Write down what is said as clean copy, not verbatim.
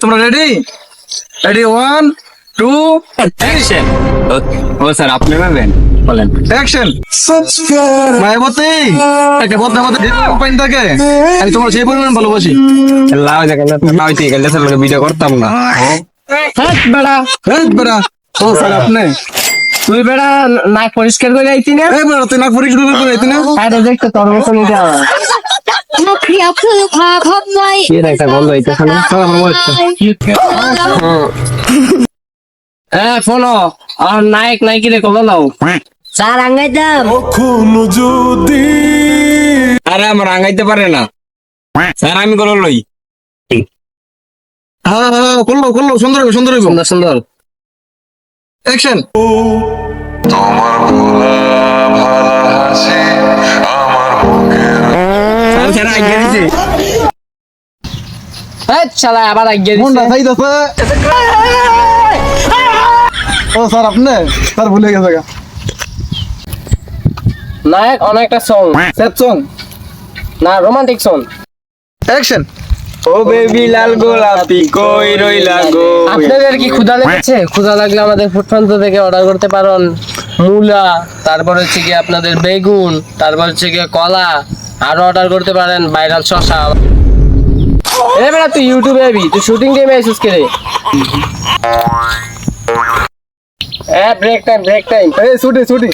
তোমরা ready? Ready, 1 2 action. ও sir আপনি পাবেন বলেন। অ্যাকশন। মায়াবতী, একটা বদনা মতো কোম্পানি থাকে, আমি তোমার সেই পরিমাণ ভালোবাসি। লাও দেখেন না হইতে গেলে স্যার ভিডিও করতাম না। হাট বেড়া, হ্যাঁ বেড়া। ও স্যার আপনি তুই বেড়া নাক পরিষ্কার করে আইতি না? এই বেড়া তুই নাক পরিষ্কার করে দিতে না? আরে দেখতে তোর মতো নিতে হবে। นักเรียนคือพาคบไว้ কি একটা গন্ধ হইতেছে না? স্যার আমার মনে হ্যাঁ ফলো আর নায়ক নায়িকি রে কবে লাও? স্যার আঙ্গাই দাম আরে আমার আঙ্গাইতে পারে না স্যার, আমি গলো লই। হ্যাঁ হ্যাঁ করলো করলো, সুন্দর হবে সুন্দর হবে। সুন্দর সুন্দর। অ্যাকশন। স্যার স্যার আগে দিছে। এই শালা আবার আগে মনটা দিছে। চাইতেছে। ও স্যার আপনি, স্যার ভুলে গেছে গা। নায়ক অনেকটা সং স্যার সং। না রোমান্টিক সং। অ্যাকশন। ও বেবি লাল গোলাপি কই রইলা গো। আপনাদের কি ক্ষুধা লেগেছে? ক্ষুধা লাগলে আমাদের ফুড প্যান্ট্রি থেকে অর্ডার করতে পারেন। মূলা, তারপর হচ্ছে কি আপনাদের বেগুন, তারপর হচ্ছে কি কলা, আরো অর্ডার করতে পারেন ভাইরাল শসা। এবার তুই ইউটিউবে আবি, তুই শুটিং টাইমে আইছিস কে রে? Break time break time. এই ছুটি ছুটি।